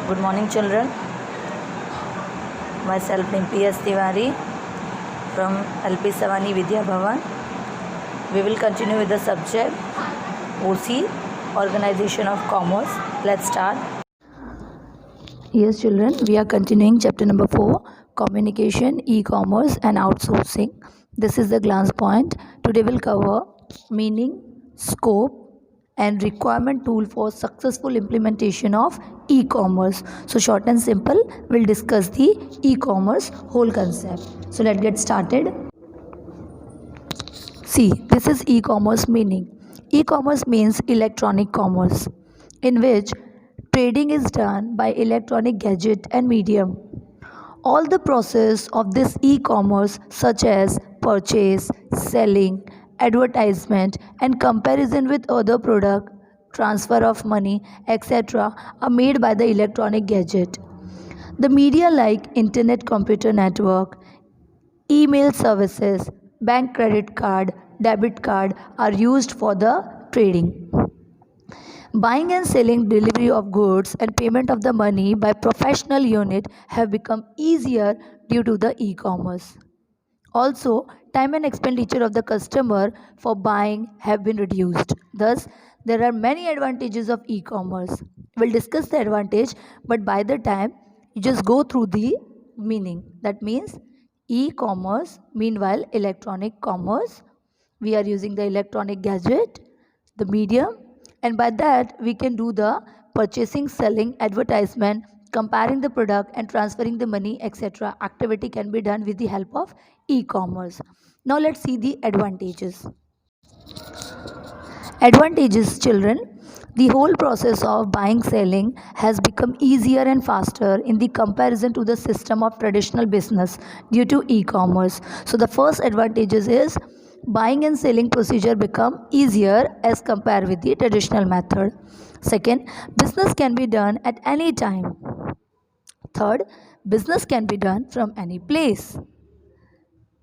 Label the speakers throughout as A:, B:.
A: Good morning, children. Myself name P.S. Tiwari from LP Savani Vidya Bhavan. We will continue with the subject OC, Organization of Commerce. Let's start. Yes, children, we are continuing chapter number 4, Communication, E-commerce and Outsourcing. This is the glance point. Today we'll cover meaning, scope, and requirement tool for successful implementation of e-commerce. So short and simple, we'll discuss the e-commerce whole concept. So let's get started. See, this is e-commerce meaning. E-commerce means electronic commerce, in which trading is done by electronic gadget and medium. All the process of this e-commerce, such as purchase, selling, advertisement, and comparison with other product, transfer of money, etc., are made by the electronic gadget. The media like internet computer network, email services, bank credit card, debit card are used for the trading. Buying and selling, delivery of goods, and payment of the money by professional unit have become easier due to the e-commerce. Also, time and expenditure of the customer for buying have been reduced. Thus, there are many advantages of e-commerce. We'll discuss the advantage, but by the time you just go through the meaning. That means e-commerce, meanwhile electronic commerce. We are using the electronic gadget, the medium, and by that we can do the purchasing, selling, advertisement, comparing the product and transferring the money, etc. Activity can be done with the help of e-commerce. Now let's see the advantages. Advantages, children. The whole process of buying selling has become easier and faster in the comparison to the system of traditional business due to e-commerce. So the first advantages is buying and selling procedure become easier as compared with the traditional method. Second, business can be done at any time. Third, business can be done from any place.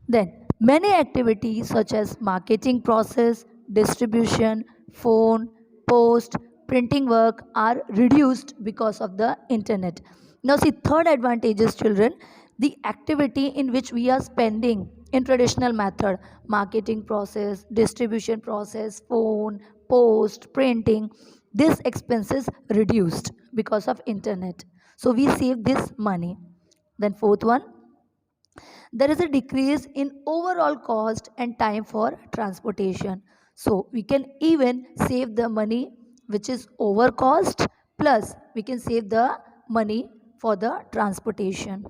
A: Then, many activities such as marketing process, distribution, phone, post, printing work are reduced because of the internet. Now, see, third advantage is, children, the activity in which we are spending in traditional method, marketing process, distribution process, phone, post, printing, this expenses reduced because of internet. So we save this money. Then fourth one, there is a decrease in overall cost and time for transportation. So we can even save the money which is over cost, plus we can save the money for the transportation.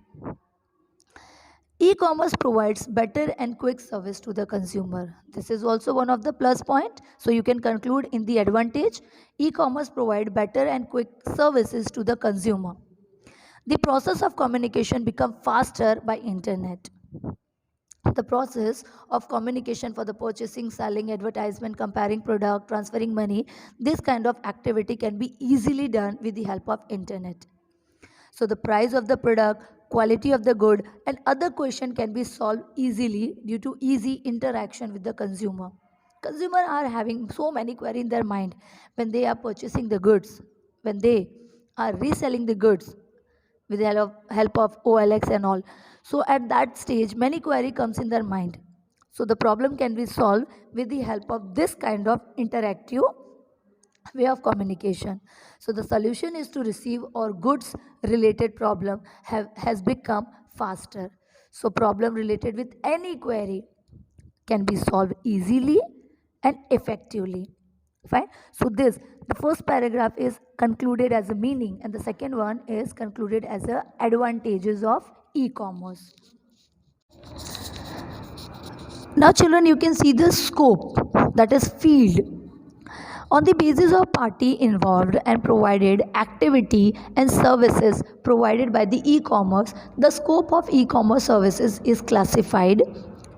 A: E-commerce provides better and quick service to the consumer. This is also one of the plus point. So you can conclude in the advantage, e-commerce provide better and quick services to the consumer. The process of communication become faster by internet. The process of communication for the purchasing, selling, advertisement, comparing product, transferring money, this kind of activity can be easily done with the help of internet. So the price of the product, quality of the good, and other question can be solved easily due to easy interaction with the consumer. Consumer are having so many queries in their mind when they are purchasing the goods, when they are reselling the goods with the help of OLX and all. So at that stage, many query comes in their mind. So the problem can be solved with the help of this kind of interactive way of communication. So the solution is to receive or goods related problem has become faster. So problem related with any query can be solved easily and effectively. Fine. So this, the first paragraph is concluded as a meaning and the second one is concluded as a advantages of e-commerce. Now children, you can see the scope, that is field. On the basis of party involved and provided activity and services provided by the e-commerce, the scope of e-commerce services is classified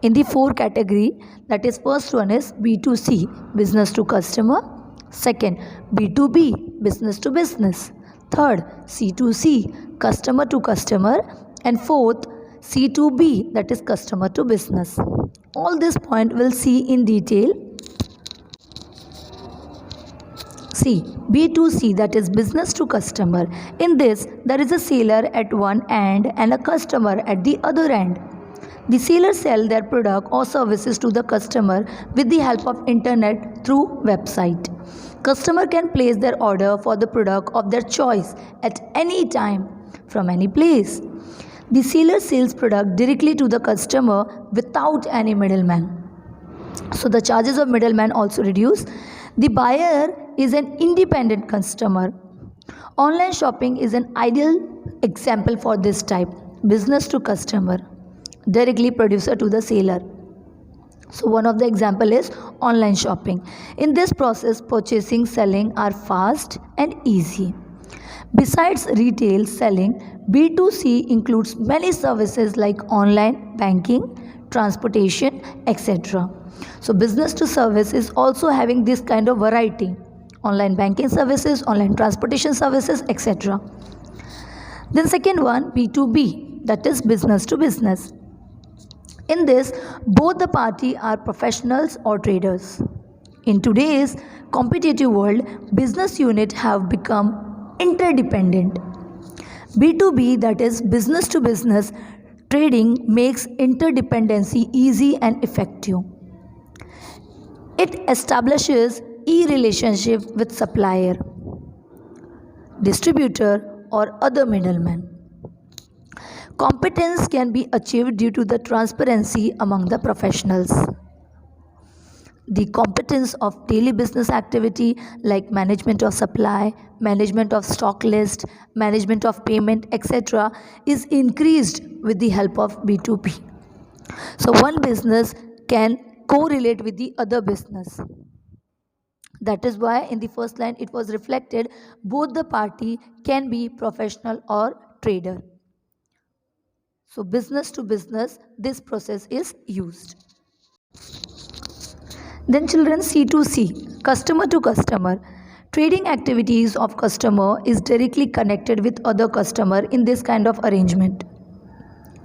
A: in the 4 category. That is, first one is B2C, business to customer. Second, B2B, business to business. Third, C2C, customer to customer. And fourth, C2B, that is customer to business. All this point we'll see in detail. C. B2C, that is business to customer. In this, there is a seller at one end and a customer at the other end. The seller sell their product or services to the customer with the help of internet through website. Customer can place their order for the product of their choice at any time from any place. The seller sells product directly to the customer without any middleman. So the charges of middleman also reduce. The buyer is an independent customer. Online shopping is an ideal example for this type. Business to customer, directly producer to the seller. So one of the example is online shopping. In this process, purchasing, selling are fast and easy. Besides retail selling, B2C includes many services like online banking, transportation, etc. So business to service is also having this kind of variety. Online banking services, online transportation services, etc. Then second one, B2B, that is business to business. In this, both the party are professionals or traders. In today's competitive world, business units have become interdependent. B2B, that is business to business trading, makes interdependency easy and effective. It establishes e-relationship with supplier, distributor or other middleman. Competence can be achieved due to the transparency among the professionals. The competence of daily business activity like management of supply, management of stock list, management of payment, etc. is increased with the help of B2B. So one business can correlate with the other business. That is why in the first line it was reflected both the party can be professional or trader. So business to business, this process is used. Then children, C2C, customer to customer. Trading activities of customer is directly connected with other customer in this kind of arrangement.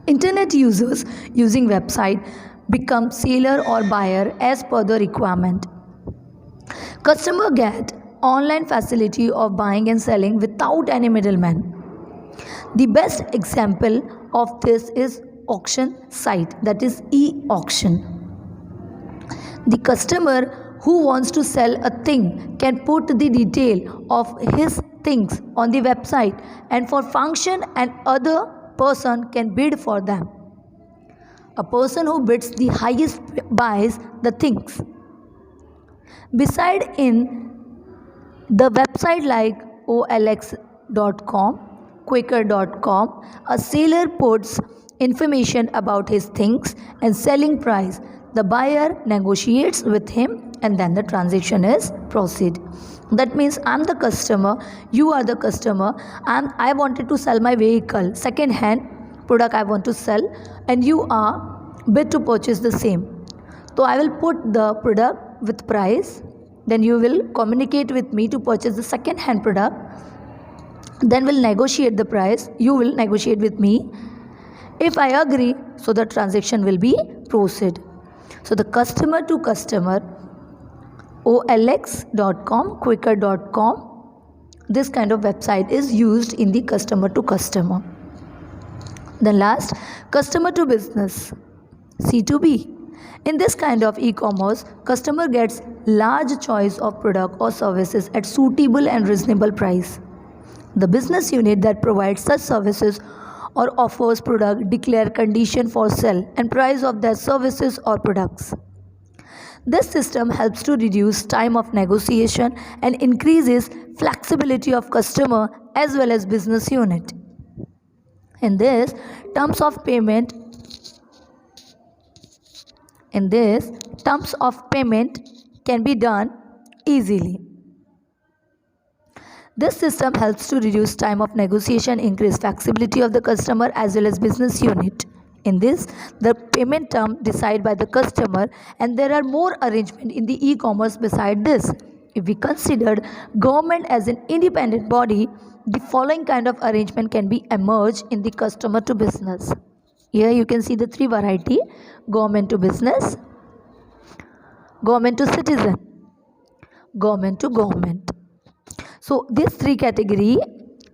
A: Internet users using website become seller or buyer as per the requirement. Customer get online facility of buying and selling without any middleman. The best example of this is auction site, that is e-auction. The customer who wants to sell a thing can put the detail of his things on the website, and for function and other person can bid for them. A person who bids the highest buys the things. Beside in the website like OLX.com, Quaker.com, a seller puts information about his things and selling price. The buyer negotiates with him and then the transaction is proceed. That means I'm the customer, you are the customer, I wanted to sell my vehicle, second hand product I want to sell, and you are bid to purchase the same. So I will put the product with price, then you will communicate with me to purchase the second hand product, then we'll negotiate the price, you will negotiate with me. If I agree, so the transaction will be proceed. So the customer to customer, OLX.com, Quaker.com, this kind of website is used in the customer to customer. Then last, customer to business, C2B. In this kind of e-commerce, customer gets large choice of product or services at suitable and reasonable price. The business unit that provides such services or offers product declare condition for sale and price of their services or products. This system helps to reduce time of negotiation and increases flexibility of customer as well as business unit. In this, terms of payment can be done easily. This system helps to reduce time of negotiation, increase flexibility of the customer as well as business unit. In this, the payment term decided by the customer, and there are more arrangements in the e-commerce beside this. If we considered government as an independent body, the following kind of arrangement can be emerged in the customer to business. Here you can see the three variety: government to business, government to citizen, government to government. So this three category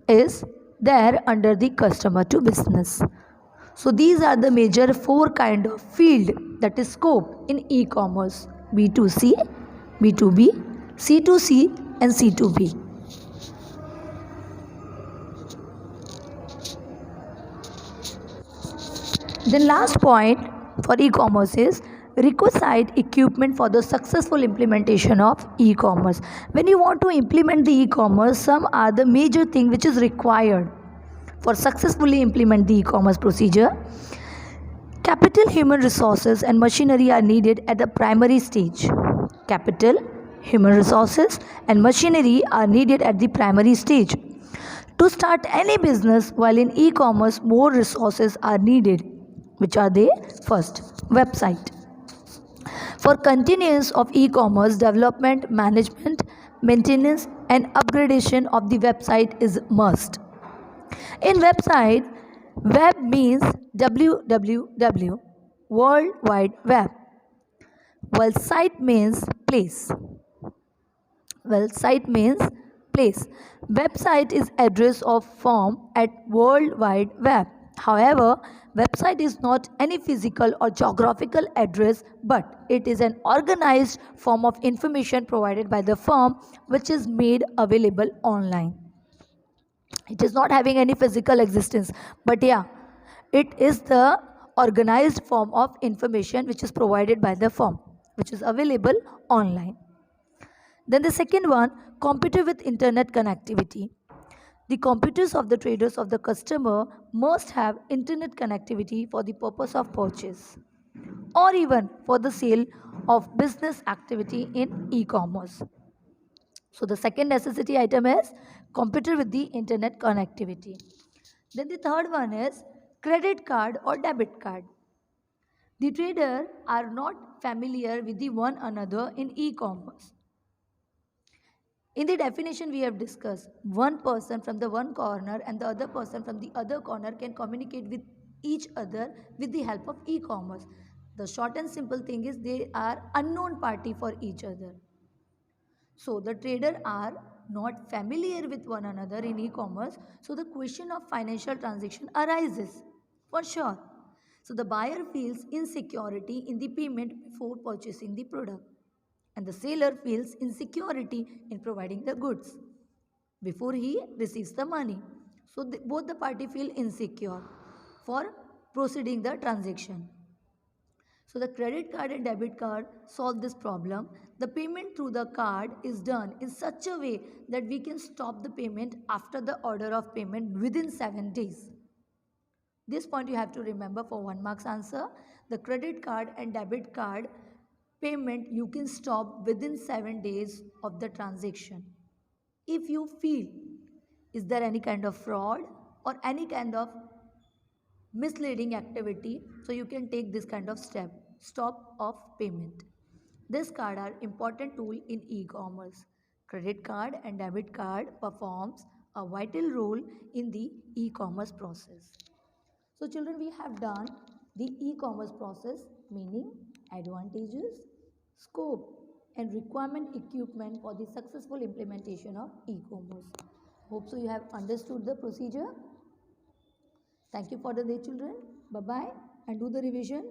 A: is there under the customer to business. So these are the major four kind of field, that is scope in e-commerce: B2C, B2B, C2C and C2B. Then last point for e-commerce is requisite equipment for the successful implementation of e-commerce. When you want to implement the e-commerce, some are the major thing which is required for successfully implement the e-commerce procedure. Capital, human resources and machinery are needed at the primary stage. Capital, human resources and machinery are needed at the primary stage. To start any business while in e-commerce, more resources are needed. Which are they? First, website. For continuance of e-commerce development, management, maintenance and upgradation of the website is must. In website, web means www, World Wide Web, while site means place. Well, site means place. Website is address of form at World Wide Web. However, website is not any physical or geographical address, but it is an organized form of information provided by the firm which is made available online. It is not having any physical existence, but yeah, it is the organized form of information which is provided by the firm, which is available online. Then the second one, computer with internet connectivity. The computers of the traders of the customer must have internet connectivity for the purpose of purchase or even for the sale of business activity in e-commerce. So the second necessity item is computer with the internet connectivity. Then the third one is credit card or debit card. The trader are not familiar with the one another in e-commerce. In the definition we have discussed, one person from the one corner and the other person from the other corner can communicate with each other with the help of e-commerce. The short and simple thing is they are unknown party for each other. So the trader are not familiar with one another in e-commerce. So the question of financial transaction arises for sure. So the buyer feels insecurity in the payment before purchasing the product, and the seller feels insecurity in providing the goods before he receives the money. So both the party feel insecure for proceeding the transaction. So the credit card and debit card solve this problem. The payment through the card is done in such a way that we can stop the payment after the order of payment within 7 days. This point you have to remember for 1 marks answer. The credit card and debit card payment you can stop within 7 days of the transaction. If you feel is there any kind of fraud or any kind of misleading activity, so you can take this kind of step, stop of payment. This card are important tool in e-commerce. Credit card and debit card performs a vital role in the e-commerce process. So children, we have done the e-commerce process, meaning advantages, scope and requirement equipment for the successful implementation of e-commerce. Hope so you have understood the procedure. Thank you for the day children. Bye bye and do the revision.